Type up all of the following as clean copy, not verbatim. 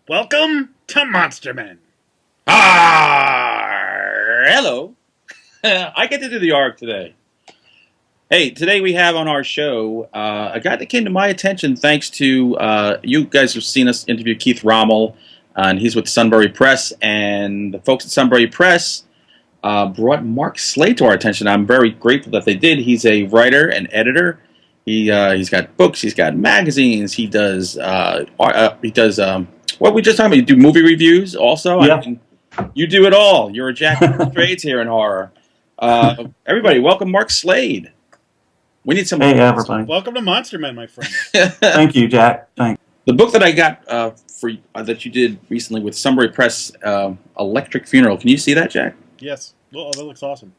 Welcome to Monster Men. Hello. I get to do the arc today. Hey, today we have on our show a guy that came to my attention thanks to you guys have seen us interview Keith Rommel, and he's with Sunbury Press, and the folks at Sunbury Press brought Mark Slade to our attention. I'm very grateful that they did. He's a writer and editor. He's got books. He's got magazines. He does what we just talking about. You do movie reviews also. Yeah. I mean, you do it all. You're a jack of all trades here in horror. Everybody, welcome Mark Slade. We need some. Hey, everybody. Welcome to Monster Men, my friend. Thank you, Jack. Thanks. The book that I got that you did recently with Sunbury Press, Electric Funeral. Can you see that, Jack? Yes. Oh, that looks awesome.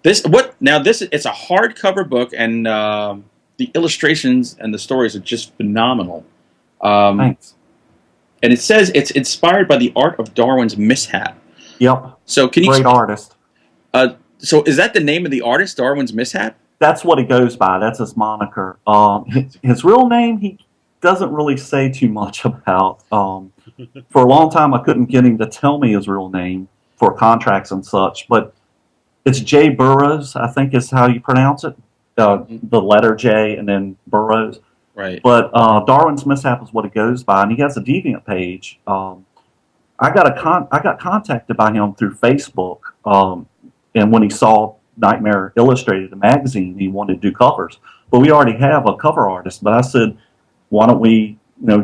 It's a hardcover book, and the illustrations and the stories are just phenomenal. Thanks. And it says it's inspired by the art of Darwin's mishap. Yep. So can you? Great artist. So is that the name of the artist, Darwin's mishap? That's what he goes by. That's his moniker. His real name, he doesn't really say too much about. For a long time, I couldn't get him to tell me his real name for contracts and such. But it's J. Burroughs, I think is how you pronounce it. The letter J and then Burroughs. Right. But Darwin's mishap is what it goes by, and he has a Deviant page. I got contacted by him through Facebook, and when he saw Nightmare Illustrated, the magazine, he wanted to do covers. But we already have a cover artist. But I said, why don't we,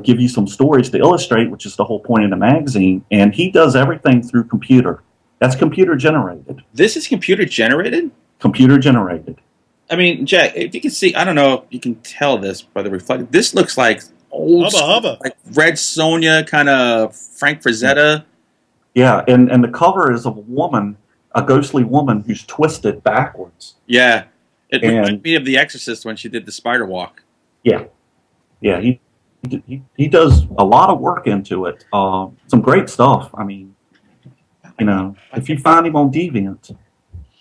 give you some stories to illustrate, which is the whole point of the magazine. And he does everything through computer. That's computer generated. This is computer generated? Computer generated. I mean, Jack, if you can see, I don't know if you can tell this by the reflection. This looks like old Hubba. like Red Sonja, kind of Frank Frazetta. Yeah, and the cover is of a woman, a ghostly woman who's twisted backwards. Yeah. It reminded me of The Exorcist when she did the spider walk. Yeah. Yeah, he does a lot of work into it. Some great stuff. I mean, if you find him on Deviant,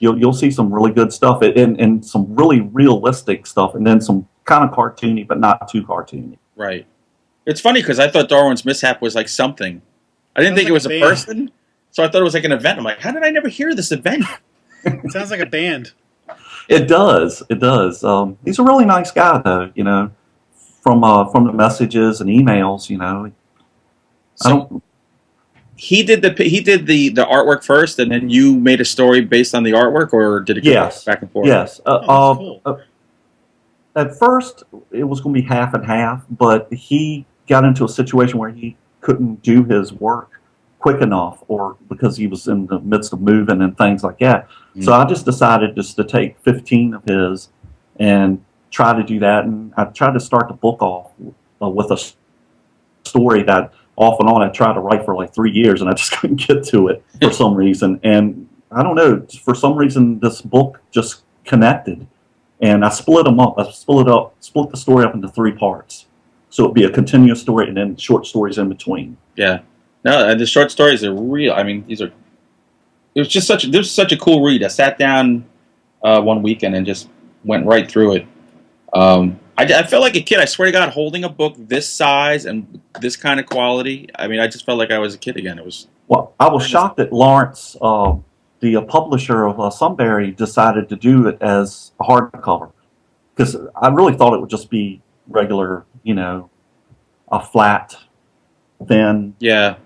you'll see some really good stuff and some really realistic stuff, and then some kind of cartoony, but not too cartoony. Right. It's funny because I thought Darwin's mishap was like something. I didn't think it was a person, so I thought it was like an event. I'm like, how did I never hear this event? It sounds like a band. It does. It does. He's a really nice guy, though. From the messages and emails, He did the artwork first, and then you made a story based on the artwork, or did it go back and forth? Yes. Cool. At first, it was going to be half and half, but he got into a situation where he couldn't do his work quick enough, or because he was in the midst of moving and things like that. So I just decided just to take 15 of his and try to do that, and I tried to start the book off with a story that off and on I tried to write for like 3 years, and I just couldn't get to it for some reason. And I don't know, for some reason this book just connected, and I split them up. I split the story up into 3 parts, so it'd be a continuous story and then short stories in between. Yeah, no, and the short stories are real. I mean, it was just such a cool read. I sat down one weekend and just went right through it. I felt like a kid, I swear to God, holding a book this size and this kind of quality. I mean, I just felt like I was a kid again. I was shocked that Lawrence, the publisher of Sunbury, decided to do it as a hardcover, because I really thought it would just be regular, a flat, thin. Yeah.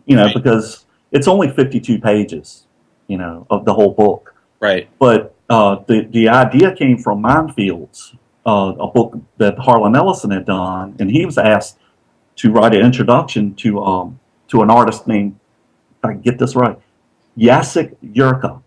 Right. Because it's only 52 pages, of the whole book. Right. But the idea came from Minefields, a book that Harlan Ellison had done, and he was asked to write an introduction to an artist named, if I can get this right, Jacek Jurka.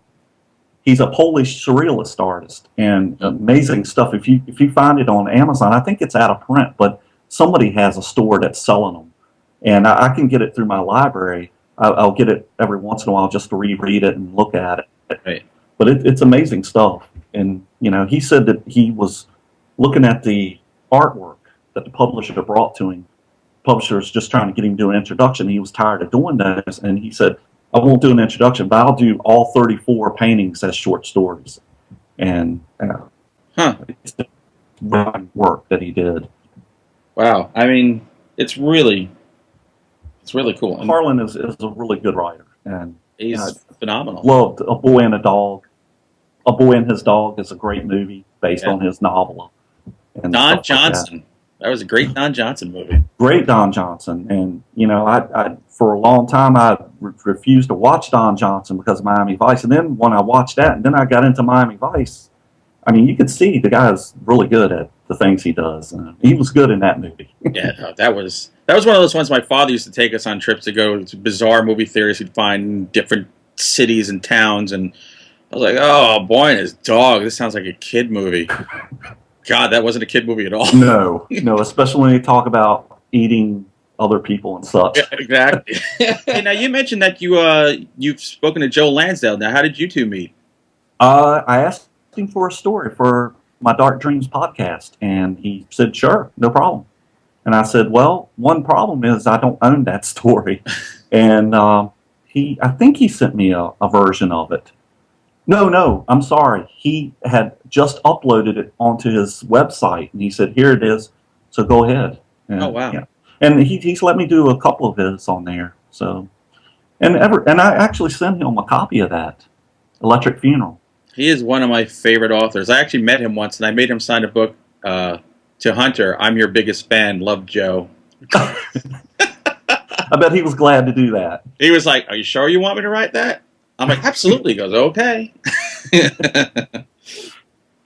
He's a Polish surrealist artist, and amazing stuff. If you find it on Amazon, I think it's out of print, but somebody has a store that's selling them, and I can get it through my library. I'll get it every once in a while just to reread it and look at it. Right. But it's amazing stuff, and he said that he was looking at the artwork that the publisher brought to him. Publisher was just trying to get him to do an introduction. He was tired of doing those, and he said, I won't do an introduction, but I'll do all 34 paintings as short stories. And it's the work that he did. Wow. I mean, it's really It's really cool. And Harlan is a really good writer, and he's phenomenal. Loved A Boy and a Dog. A Boy and His Dog is a great movie based on his novel. And Don Johnson. That was a great Don Johnson movie. Great Don Johnson. And, you know, I for a long time, I refused to watch Don Johnson because of Miami Vice. And then when I watched that, and then I got into Miami Vice, I mean, you could see the guy's really good at the things he does. He was good in that movie. Yeah, that was one of those ones my father used to take us on trips to go to bizarre movie theaters. He'd find different cities and towns, and I was like, oh, Boy and His Dog. This sounds like a kid movie. God, that wasn't a kid movie at all. No, especially when you talk about eating other people and such. Yeah, exactly. Hey, now, you mentioned that you've spoken to Joe Lansdale. Now, how did you two meet? I asked him for a story for my Dark Dreams podcast, and he said, sure, no problem. And I said, well, one problem is I don't own that story. And I think he sent me a version of it. No, I'm sorry. He had just uploaded it onto his website, and he said, here it is, so go ahead. And, oh, wow. Yeah. And he's let me do a couple of his on there. So, and I actually sent him a copy of that, Electric Funeral. He is one of my favorite authors. I actually met him once, and I made him sign a book to Hunter. I'm your biggest fan. Love, Joe. I bet he was glad to do that. He was like, are you sure you want me to write that? I'm like, absolutely. He goes, okay.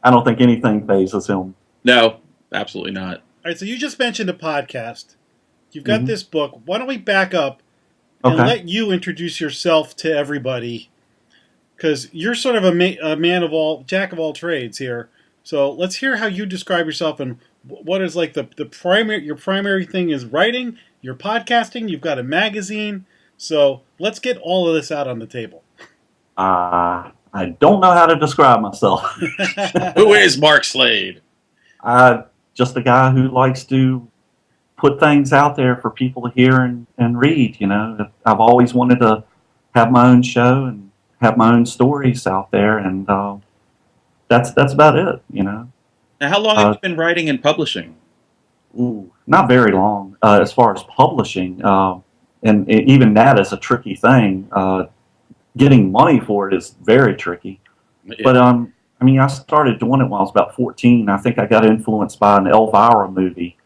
I don't think anything phases him. No, absolutely not. All right, so you just mentioned a podcast. You've got this book. Why don't we back up and let you introduce yourself to everybody? Because you're sort of a man of all, jack of all trades here. So let's hear how you describe yourself and what is like the primary. Your primary thing is writing. You're podcasting. You've got a magazine. So let's get all of this out on the table. I don't know how to describe myself. Who is Mark Slade? Just a guy who likes to put things out there for people to hear and read. You know, I've always wanted to have my own show and have my own stories out there, and that's about it. You know. Now, how long have you been writing and publishing? Not very long. As far as publishing, and even that is a tricky thing. Getting money for it is very tricky. Yeah. But I mean, I started doing it when I was about 14. I think I got influenced by an Elvira movie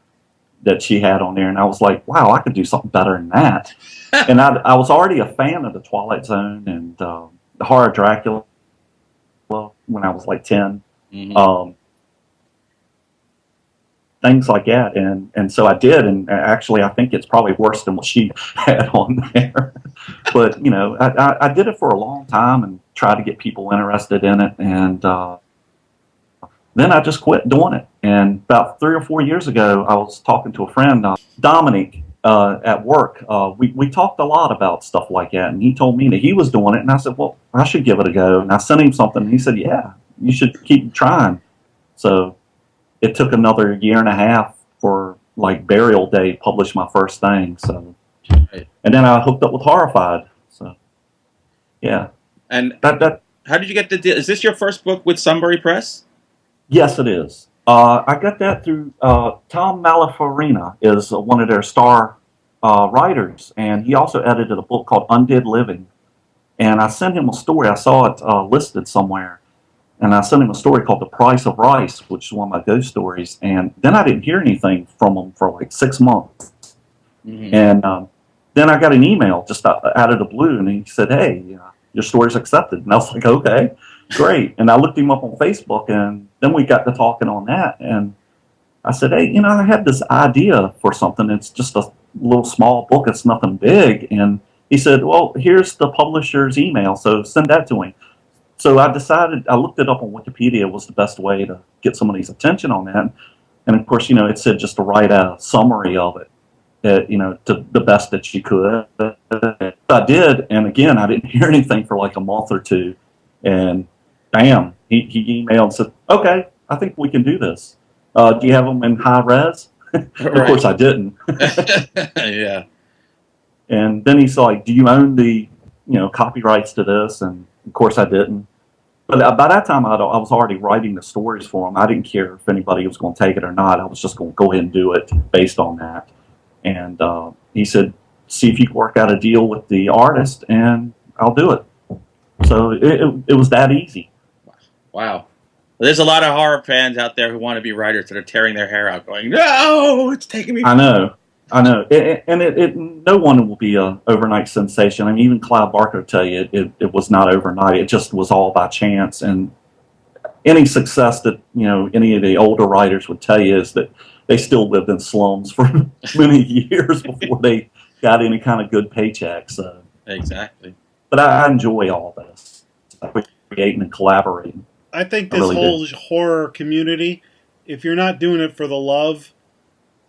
that she had on there, and I was like, wow, I could do something better than that. And I was already a fan of the Twilight Zone and the Horror Dracula when I was like 10. Things like that, and so I did, and actually I think it's probably worse than what she had on there. But you know, I did it for a long time and tried to get people interested in it, and then I just quit doing it. And about 3 or 4 years ago, I was talking to a friend, Dominic, at work. We talked a lot about stuff like that, and he told me that he was doing it, and I said, well, I should give it a go. And I sent him something, and he said, yeah, you should keep trying. So it took another year and a half for like Burial Day to publish my first thing. So, and then I hooked up with Horrified. So, yeah. And how did you get the deal? Is this your first book with Sunbury Press? Yes, it is. I got that through Tom Malafarina is one of their star writers, and he also edited a book called Undead Living. And I sent him a story. I saw it listed somewhere. And I sent him a story called The Price of Rice, which is one of my ghost stories. And then I didn't hear anything from him for like 6 months. And then I got an email just out of the blue, and he said, hey, your story's accepted. And I was like, okay, great. And I looked him up on Facebook, and then we got to talking on that. And I said, hey, you know, I had this idea for something. It's just a little small book. It's nothing big. And he said, well, here's the publisher's email, so send that to him. So I decided, I looked it up on Wikipedia was the best way to get somebody's attention on that. And of course, you know, it said just to write a summary of it, you know, to the best that you could. I did, and again, I didn't hear anything for like a month or two. And bam, he emailed and said, okay, I think we can do this. Do you have them in high res? Of course I didn't. Yeah. And then he's like, do you own the, you know, copyrights to this? And of course I didn't. But by that time, I was already writing the stories for him. I didn't care if anybody was going to take it or not. I was just going to go ahead and do it based on that. And he said, see if you can work out a deal with the artist, and I'll do it. So it was that easy. Wow. There's a lot of horror fans out there who want to be writers that are tearing their hair out, going, "No, it's taking me." I know. No one will be a overnight sensation. I mean, even Clive Barker will tell you it was not overnight. It just was all by chance. And any success that any of the older writers would tell you is that they still lived in slums for many years before they got any kind of good paycheck. So exactly. But I enjoy all this, creating and collaborating. I think this whole horror community, if you're not doing it for the love,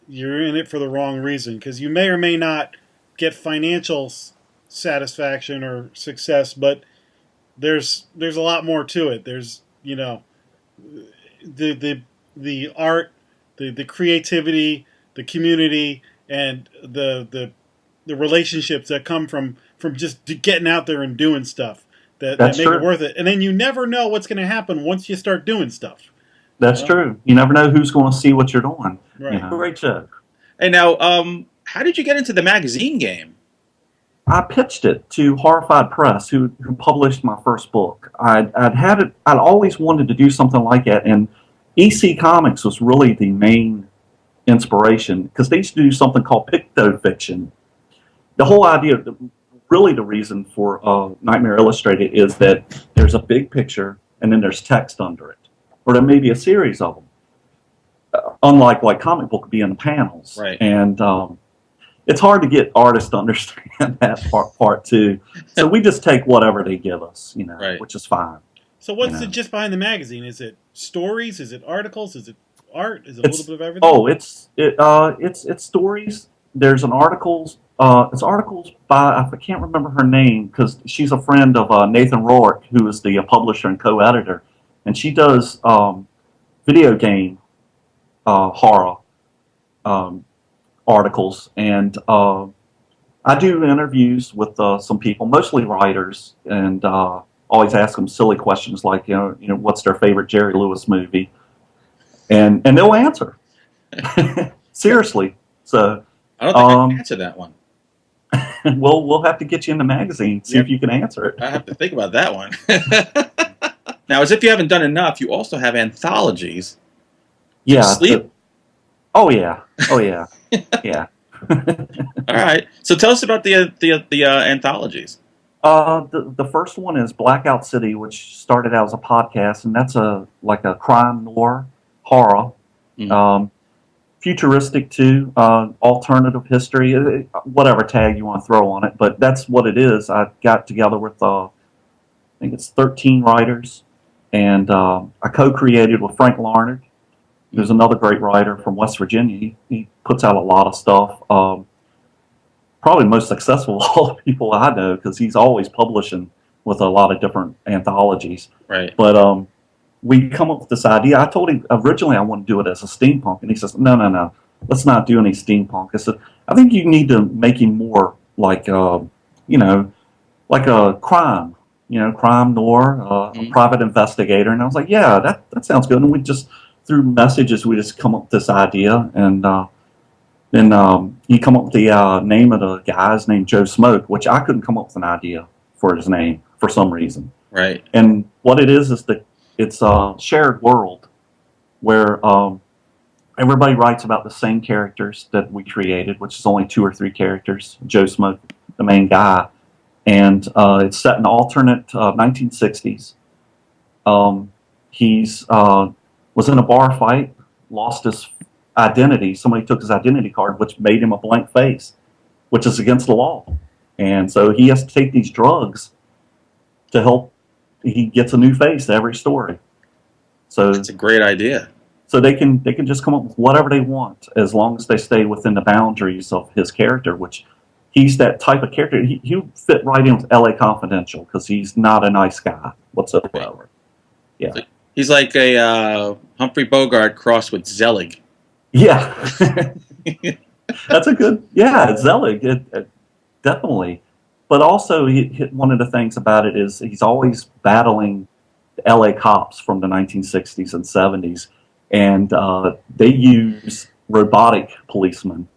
you're in it for the wrong reason, because you may or may not get financial satisfaction or success, but there's a lot more to it. There's the art, the creativity, the community, and the relationships that come from just getting out there and doing stuff that make it worth it. And then you never know what's going to happen once you start doing stuff. That's true. You never know who's going to see what you're doing. Right. Great show. Hey, now, how did you get into the magazine game? I pitched it to Horrified Press, who published my first book. I'd always wanted to do something like that, and EC Comics was really the main inspiration, because they used to do something called pictofiction. The whole idea, really the reason for Nightmare Illustrated, is that there's a big picture and then there's text under it, or there may be a series of them. Unlike like comic book would be in panels, right? And it's hard to get artists to understand that part too. So we just take whatever they give us, right. Which is fine. So what's the gist behind the magazine? Is it stories? Is it articles? Is it art? Is it a little bit of everything? Oh, it's stories. There's an articles. It's articles by, I can't remember her name because she's a friend of Nathan Rourke, who is the publisher and co-editor, and she does video game horror articles, and I do interviews with some people, mostly writers, and always ask them silly questions like what's their favorite Jerry Lewis movie, and they'll answer. Seriously. So I don't think I can answer that one. Well, we'll have to get you in the magazine, see if you can answer it. I have to think about that one. Now, as if you haven't done enough, you also have anthologies. Yeah. Sleep. Oh yeah. Yeah. All right. So tell us about the anthologies. The first one is Blackout City, which started out as a podcast, and that's like a crime noir horror. Mm-hmm. Futuristic too, alternative history, whatever tag you want to throw on it, but that's what it is. I got together with I think it's 13 writers, and I co-created with Frank Larnard, who's another great writer from West Virginia. He puts out a lot of stuff. Probably the most successful of all the people I know, because he's always publishing with a lot of different anthologies. Right. But we come up with this idea. I told him originally I want to do it as a steampunk, and he says, no, let's not do any steampunk. I said, I think you need to make him more like, like a crime, crime noir, a private investigator. And I was like, yeah, that sounds good. And we just, through messages, we just come up with this idea, and then he come up with the name of the guy's named Joe Smoke, which I couldn't come up with an idea for his name for some reason. Right. And what it is that it's a shared world where everybody writes about the same characters that we created, which is only 2 or 3 characters. Joe Smoke, the main guy, and it's set in alternate 1960s. He's was in a bar fight, lost his identity. Somebody took his identity card, which made him a blank face, which is against the law. And so he has to take these drugs to help. He gets a new face every story. So it's a great idea. So they can just come up with whatever they want as long as they stay within the boundaries of his character, which he's that type of character. He'll fit right in with L.A. Confidential because he's not a nice guy whatsoever. Yeah. He's like a Humphrey Bogart crossed with Zelig. Yeah. That's a good, Zelig, definitely. But also, one of the things about it is he's always battling the L.A. cops from the 1960s and 70s, and they use robotic policemen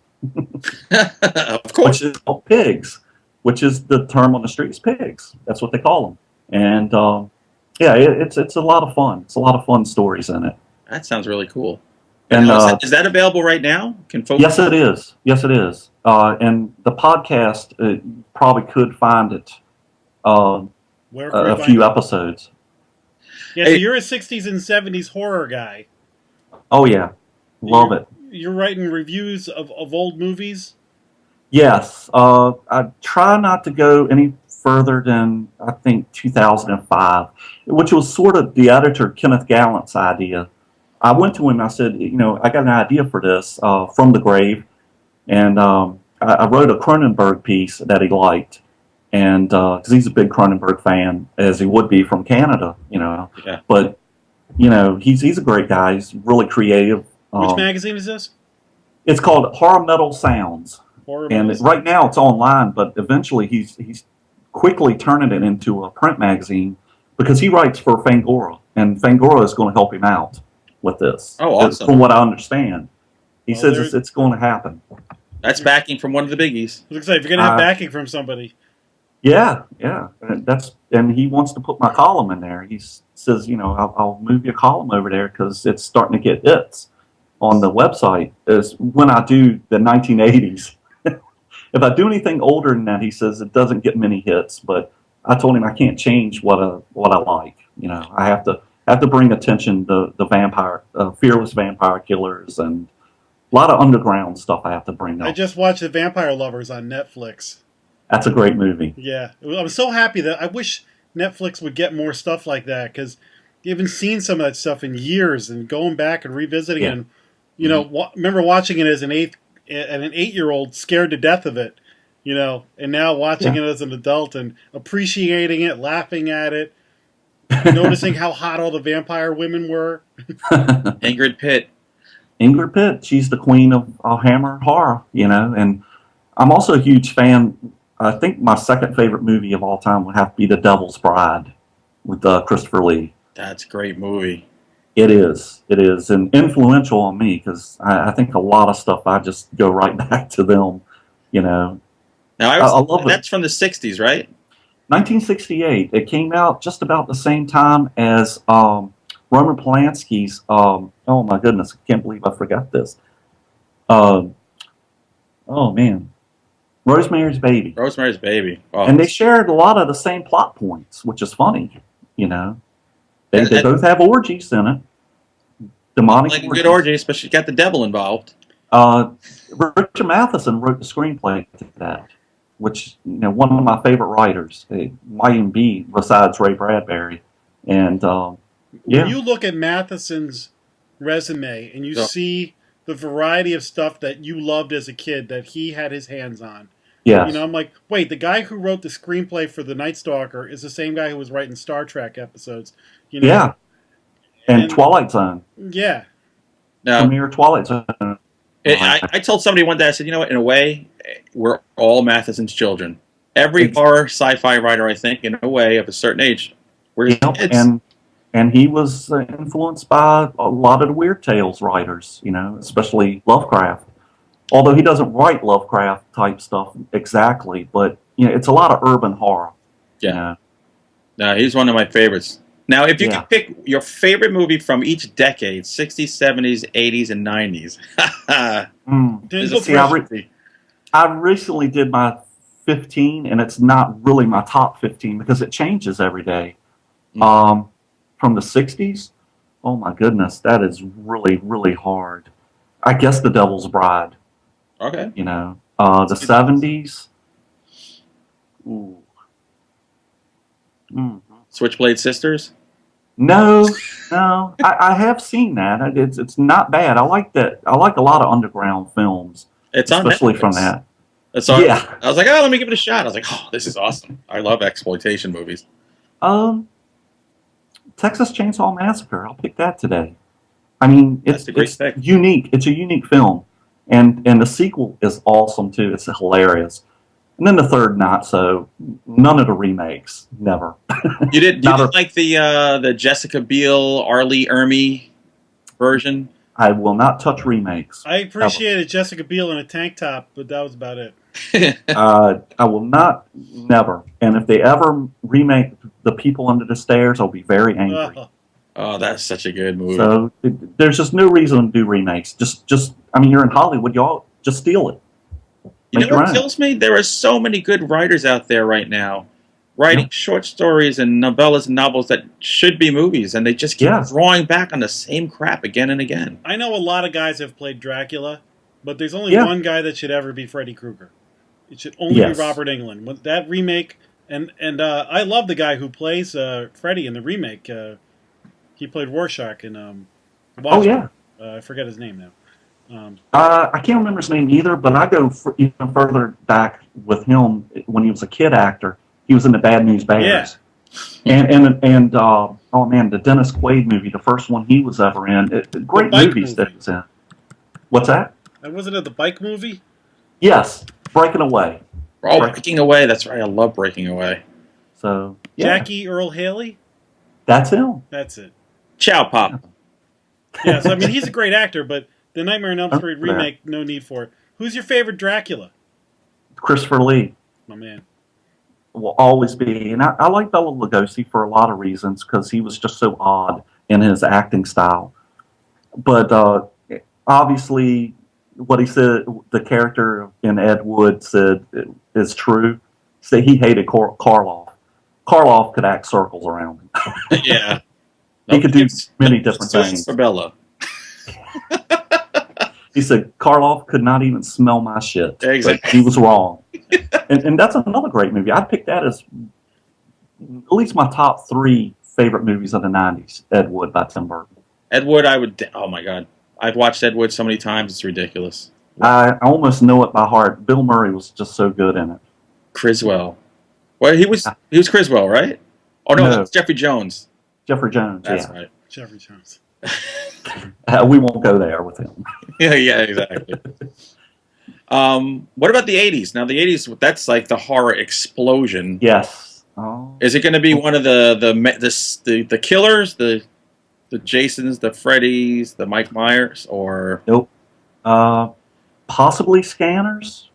Of course. Which is called pigs, which is the term on the streets, pigs. That's what they call them. And yeah, it's a lot of fun. It's a lot of fun stories in it. That sounds really cool. And is that available right now? Can folks? Yes, it is. Yes, it is. And the podcast probably could find it. A few episodes. Yeah, so you're a 60s and 70s horror guy. Oh yeah, love it. You're writing reviews of old movies? Yes. I try not to go any further than, I think, 2005, which was sort of the editor, Kenneth Gallant's idea. I went to him and I said, I got an idea for this from the grave. And I wrote a Cronenberg piece that he liked. And because he's a big Cronenberg fan, as he would be from Canada, Yeah. But, he's a great guy. He's really creative. Which magazine is this? It's called Horror Metal Sounds. Right now it's online, but eventually he's quickly turning it into a print magazine because he writes for Fangora, and Fangora is going to help him out with this. Oh, awesome. From what I understand. He says it's going to happen. That's backing from one of the biggies. Looks like you're going to have backing from somebody. Yeah. And he wants to put my column in there. He says, I'll move your column over there because it's starting to get hits on the website. Is when I do the 1980s. If I do anything older than that, he says it doesn't get many hits. But I told him I can't change what I like. I have to bring attention to the vampire, fearless vampire killers, and a lot of underground stuff I have to bring up. I just watched The Vampire Lovers on Netflix. That's a great movie. Yeah. I'm so happy that I wish Netflix would get more stuff like that because you haven't seen some of that stuff in years and going back and revisiting it. And, remember watching it as an 8-year-old scared to death of it, and now watching it as an adult and appreciating it, laughing at it, noticing how hot all the vampire women were. Ingrid Pitt, she's the queen of Hammer horror, and I'm also a huge fan. I think my second favorite movie of all time would have to be The Devil's Bride with Christopher Lee. That's a great movie. It is, and influential on me because I think a lot of stuff I just go right back to them, Now I love that's from the 60s, right? 1968. It came out just about the same time as Roman Polanski's. Oh my goodness, I can't believe I forgot this. Oh man. Rosemary's Baby. Oh. And they shared a lot of the same plot points, which is funny, They both have orgies in it. Demonic like a good orgy, especially got the devil involved. Richard Matheson wrote the screenplay to that, which, one of my favorite writers. It might even be besides Ray Bradbury. And, When you look at Matheson's resume and you see the variety of stuff that you loved as a kid that he had his hands on. Yes. I'm like, wait, the guy who wrote the screenplay for The Night Stalker is the same guy who was writing Star Trek episodes. Yeah. And Twilight Zone. Yeah. Premier Twilight Zone. I told somebody one day, I said, in a way, we're all Matheson's children. Every horror sci-fi writer, I think, in a way, of a certain age, we're kids. And he was influenced by a lot of the Weird Tales writers, especially Lovecraft. Although he doesn't write Lovecraft type stuff exactly, but it's a lot of urban horror. Yeah. No, he's one of my favorites. Now, if you could pick your favorite movie from each decade, 60s, 70s, 80s, and 90s. I recently did my 15, and it's not really my top 15 because it changes every day. From the 60s, oh my goodness, that is really, really hard. I guess The Devil's Bride. Okay. The 70s. Ooh. Switchblade Sisters? No. I have seen that. It's not bad. I like that. I like a lot of underground films. It's on especially Netflix. From that. Yeah. I was like, let me give it a shot. I was like, this is awesome. I love exploitation movies. Texas Chainsaw Massacre. I'll pick that today. I mean, it's unique. It's a unique film, and the sequel is awesome too. It's hilarious. And then the third, not so. None of the remakes, never. You didn't like the Jessica Biel, R. Lee Ermey version? I will not touch remakes. I appreciated Jessica Biel in a tank top, but that was about it. I will not, never. And if they ever remake The People Under the Stairs, I'll be very angry. Oh, that's such a good movie. So there's just no reason to do remakes. Just I mean, you're in Hollywood, y'all just steal it. You know what kills me? There are so many good writers out there right now, writing short stories and novellas and novels that should be movies, and they just keep drawing back on the same crap again and again. I know a lot of guys have played Dracula, but there's only one guy that should ever be Freddy Krueger. It should only be Robert Englund. With that remake, and I love the guy who plays Freddy in the remake. He played Rorschach in Watchmen. I forget his name now. I can't remember his name either, but I go even further back with him when he was a kid actor. He was in the Bad News Bears. Yeah. And oh man, the Dennis Quaid movie, the first one he was ever in. Great movies that he was in. What's that? Wasn't it the bike movie? Yes, Breaking Away. Oh, Breaking Away. That's right. I love Breaking Away. So Jackie Earle Haley. That's him. That's it. Ciao, Pop. Yeah. So I mean, he's a great actor, but the Nightmare on Elm Street remake, no need for it. Who's your favorite Dracula? Christopher Lee. My man. Will always be. And I like Bela Lugosi for a lot of reasons because he was just so odd in his acting style. But obviously, what he said, the character in Ed Wood said is true. Say he hated Karloff. Karloff could act circles around him. Yeah. He could do many different things. For Bella. He said, Karloff could not even smell my shit. Exactly. He was wrong. and that's another great movie. I'd pick that as at least my top 3 favorite movies of the 90s. Ed Wood by Tim Burton. Ed Wood, oh my God. I've watched Ed Wood so many times, it's ridiculous. I almost know it by heart. Bill Murray was just so good in it. Criswell. Well, he was Criswell, right? Oh, no, that's Jeffrey Jones. Jeffrey Jones, That's right. Jeffrey Jones. We won't go there with him. Yeah, exactly. What about the 80s? Now, the 80s, that's like the horror explosion. Yes. Oh. Is it going to be one of the killers, the Jasons, the Freddys, the Mike Myers, or nope? Possibly Scanners.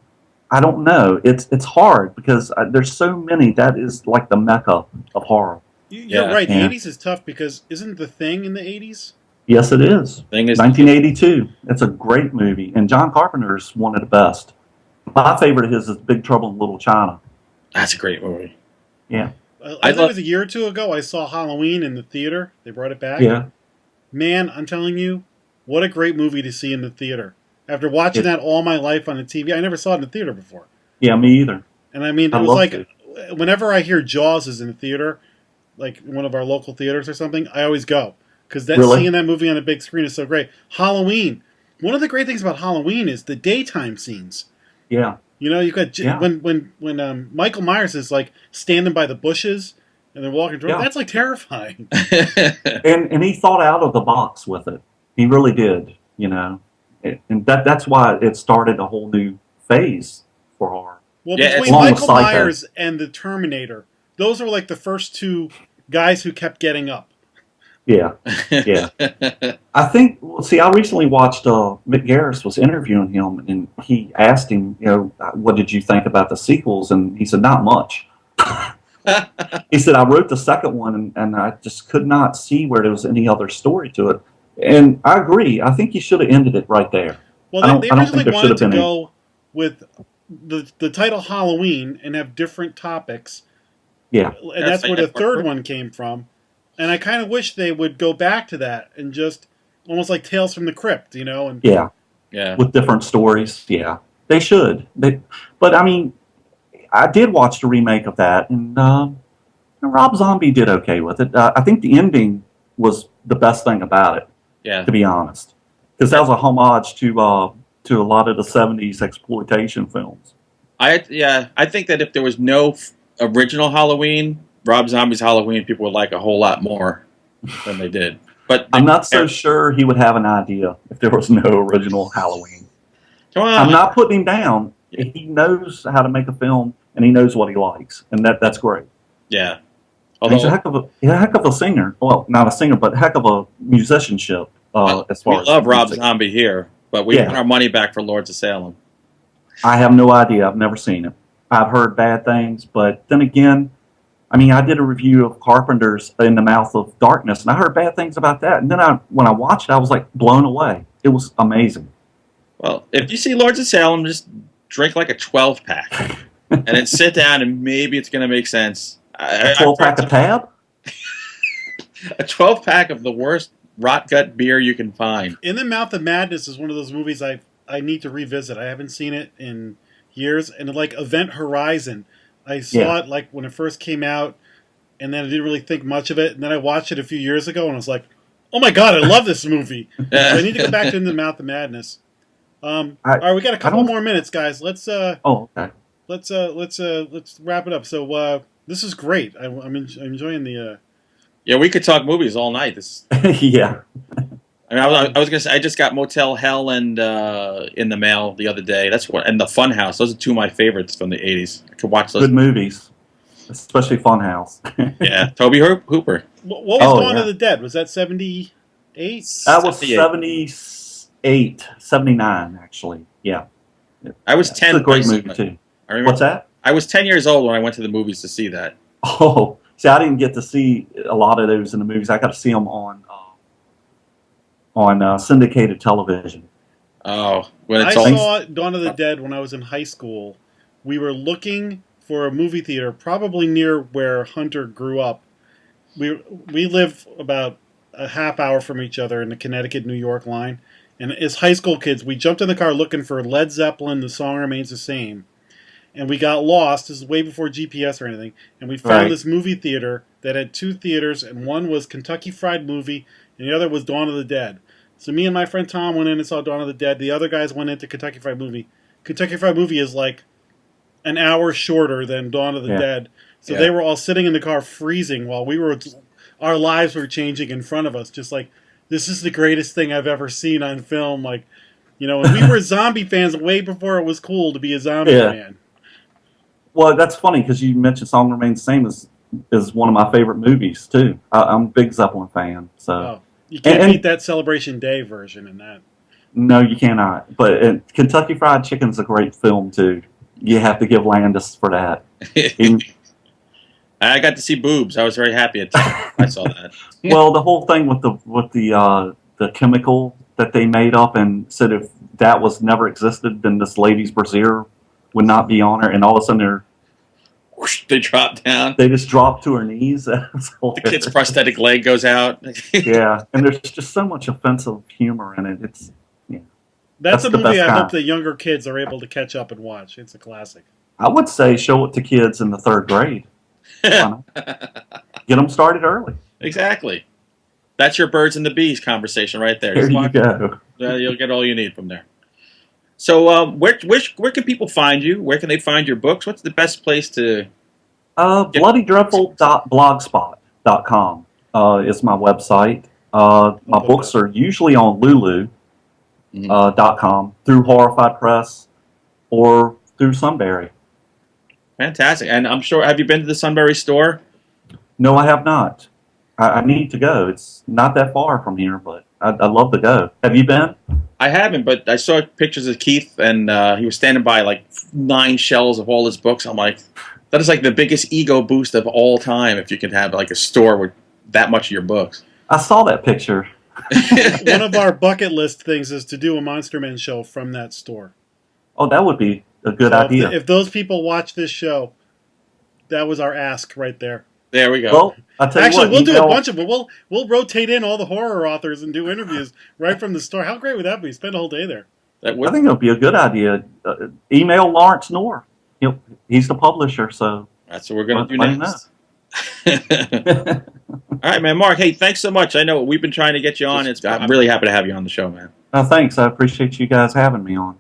I don't know. It's hard because there's so many. That is like the mecca of horror. You're right. The 80s is tough because isn't The Thing in the 80s? Yes, it is. Thing is 1982. It's a great movie, and John Carpenter's one of the best. My favorite of his is Big Trouble in Little China. That's a great movie. Yeah. I think it was a year or two ago. I saw Halloween in the theater. They brought it back. Yeah. Man, I'm telling you, what a great movie to see in the theater. After watching that all my life on the TV, I never saw it in the theater before. Yeah, me either. And I mean, it was like, whenever I hear Jaws is in the theater, like one of our local theaters or something, I always go. Because seeing that movie on a big screen is so great. Halloween. One of the great things about Halloween is the daytime scenes. Yeah. You know, you got when Michael Myers is like standing by the bushes and they're walking through. That's like terrifying. and he thought out of the box with it. He really did. You know, and that's why it started a whole new phase for horror. Well, between Michael Myers and the Terminator, those are like the first 2 guys who kept getting up. Yeah. I think. See, I recently watched. Mick Garris was interviewing him, and he asked him, you know, what did you think about the sequels? And he said, not much. He said, I wrote the second one, and I just could not see where there was any other story to it. And I agree. I think he should have ended it right there. Well, they originally wanted to go with the title Halloween and have different topics. Yeah, and that's where the third one came from. And I kind of wish they would go back to that and just almost like Tales from the Crypt, you know? And yeah, with different stories. Yeah, they should. But I mean, I did watch the remake of that, and Rob Zombie did okay with it. I think the ending was the best thing about it. Yeah, to be honest, because that was a homage to a lot of the '70s exploitation films. I think that if there was no original Halloween, Rob Zombie's Halloween, people would like a whole lot more than they did. But I'm not so sure he would have an idea if there was no original Halloween. Come on. I'm not putting him down. He knows how to make a film, and he knows what he likes, and that's great. Yeah. Although, he's a heck of a singer. Well, not a singer, but a heck of a musicianship. As far we as love Rob music. Zombie here, but we want our money back for Lords of Salem. I have no idea. I've never seen it. I've heard bad things, but then again, I mean, I did a review of Carpenter's In the Mouth of Darkness, and I heard bad things about that. And then when I watched it, I was like blown away. It was amazing. Well, if you see Lords of Salem, just drink like a 12-pack, and then sit down, and maybe it's going to make sense. A 12-pack of Tab? A 12-pack of the worst rot gut beer you can find. In the Mouth of Madness is one of those movies I need to revisit. I haven't seen it in years. And like Event Horizon, I saw it like when it first came out, and then I didn't really think much of it. And then I watched it a few years ago, and I was like, "Oh my god, I love this movie!" So I need to go back to In the Mouth of Madness. All right, we got a couple more minutes, guys. Let's okay. Let's wrap it up. So this is great. I'm enjoying the. Yeah, we could talk movies all night. Yeah. I mean, I was gonna say I just got Motel Hell and in the mail the other day. And the Funhouse. Those are two of my favorites from the '80s. I could watch those. Good movies, especially Funhouse. Yeah, Toby Hooper. What was Dawn of the Dead? Was that 78? That was 78, 79 actually. Yeah. I was 10. It's a great movie too. I remember, what's that? I was 10 years old when I went to the movies to see that. Oh, see, I didn't get to see a lot of those in the movies. I got to see them on syndicated television. Oh, I saw Dawn of the Dead when I was in high school. We were looking for a movie theater, probably near where Hunter grew up. We live about a half hour from each other in the Connecticut-New York line. And as high school kids, we jumped in the car looking for Led Zeppelin, The Song Remains the Same. And we got lost. This is way before GPS or anything. And we found this movie theater that had two theaters, and one was Kentucky Fried Movie, and the other was Dawn of the Dead. So me and my friend Tom went in and saw Dawn of the Dead. The other guys went into Kentucky Fried Movie. Kentucky Fried Movie is like an hour shorter than Dawn of the Dead. So they were all sitting in the car freezing while our lives were changing in front of us. Just like, this is the greatest thing I've ever seen on film. Like, and we were zombie fans way before it was cool to be a zombie fan. Well, that's funny because you mentioned Song Remains the Same is one of my favorite movies too. I'm a big Zeppelin fan. So you can't beat that Celebration Day version in that. No, you cannot. But Kentucky Fried Chicken's a great film too. You have to give Landis for that. I got to see boobs. I was very happy I saw that. Well, the whole thing with the chemical that they made up and said if that was never existed, then this lady's brassiere would not be on her, and all of a sudden they drop down. They just drop to her knees. The kid's prosthetic leg goes out. Yeah, and there's just so much offensive humor in it. It's that's a movie I hope the younger kids are able to catch up and watch. It's a classic. I would say show it to kids in the 3rd grade. Get them started early. Exactly. That's your birds and the bees conversation right there. There you go. You'll get all you need from there. So, where can people find you? Where can they find your books? What's the best place to? Bloodydreadful.blogspot.com is my website. My books are usually on Lulu.com through Horrified Press or through Sunbury. Fantastic. And I'm sure, have you been to the Sunbury store? No, I have not. I need to go. It's not that far from here, but I'd love to go. Have you been? I haven't, but I saw pictures of Keith, and he was standing by like 9 shelves of all his books. I'm like, that is like the biggest ego boost of all time if you can have like a store with that much of your books. I saw that picture. One of our bucket list things is to do a Monster Men show from that store. Oh, that would be a good idea. If those people watch this show, that was our ask right there. There we go. Well, I'll tell you what, we'll do a bunch of it. We'll rotate in all the horror authors and do interviews right from the store. How great would that be? Spend a whole day there. I think it would be a good idea. Email Lawrence Knorr. He's the publisher, so that's what we're going to do next. All right, man. Mark, hey, thanks so much. I know we've been trying to get you on. I'm really happy to have you on the show, man. Thanks. I appreciate you guys having me on.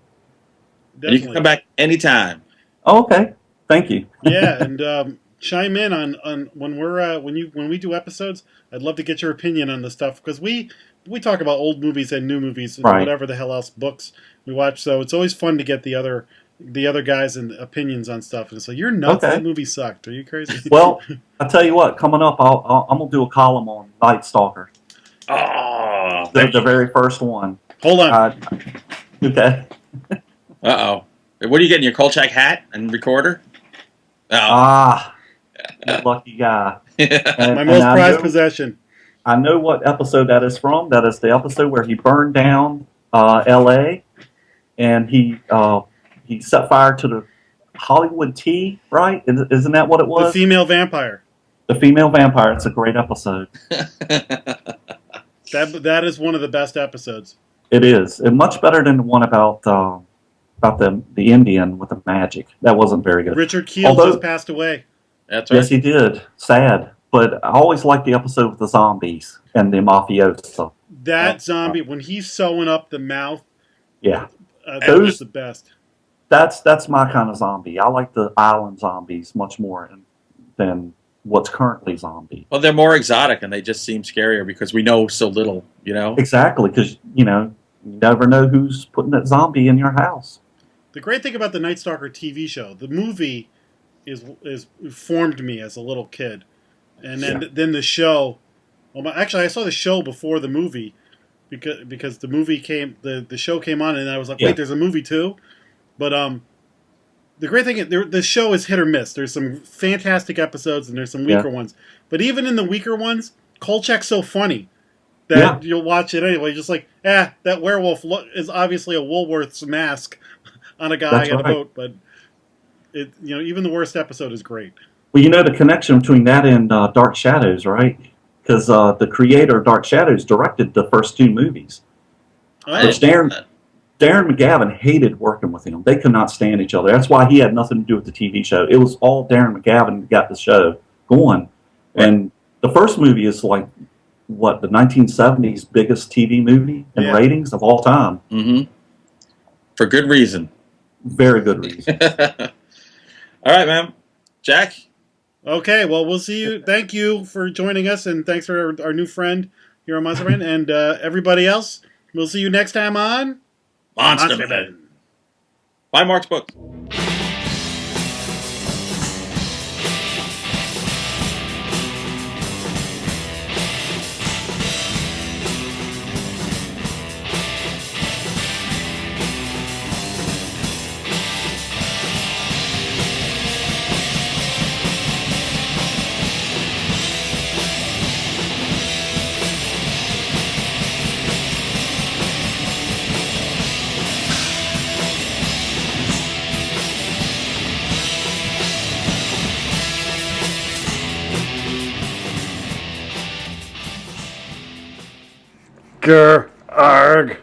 You can come back anytime. Oh, okay. Thank you. Yeah, and chime in on when we do episodes. I'd love to get your opinion on the stuff because we talk about old movies and new movies and whatever the hell else books we watch. So it's always fun to get the other guys and opinions on stuff. And so you're nuts. That movie sucked. Are you crazy? Well, I'll tell you what. Coming up, I'm gonna do a column on Night Stalker. Oh, the very first one. Hold on. Okay. Uh-oh. What are you getting, your Kolchak hat and recorder? You lucky guy. My most prized possession. I know what episode that is from. That is the episode where he burned down L.A. and he set fire to the Hollywood Tea, right? Isn't that what it was? The female vampire. The female vampire. It's a great episode. That is one of the best episodes. It is. And much better than the one about the Indian with the magic. That wasn't very good. Richard Keel just passed away. That's right. Yes, he did. Sad. But I always liked the episode with the zombies and the mafioso. That zombie, when he's sewing up the mouth, yeah, that was the best. That's my kind of zombie. I like the island zombies much more than what's currently zombie. Well, they're more exotic and they just seem scarier because we know so little, you know? Exactly, because, you never know who's putting that zombie in your house. The great thing about the Night Stalker TV show, the movie is formed me as a little kid. And then the show, actually I saw the show before the movie because the movie the show came on and I was like, wait, there's a movie too? But the great thing is the show is hit or miss. There's some fantastic episodes and there's some weaker ones. But even in the weaker ones, Kolchak's so funny that you'll watch it anyway. Just like, that werewolf is obviously a Woolworth's mask on a guy in a boat. But even the worst episode is great. Well, the connection between that and Dark Shadows, right? Because the creator of Dark Shadows directed the first two movies. Which Darren McGavin hated working with him. They could not stand each other. That's why he had nothing to do with the TV show. It was all Darren McGavin that got the show going. And the first movie is like, the 1970s biggest TV movie in ratings of all time. Mm-hmm. For good reason. Very good reason. All right, man. Jack? Okay, well, we'll see you. Thank you for joining us, and thanks for our new friend here on Monsterman. And everybody else, we'll see you next time on Monsterman. Buy Mark's book. Arg.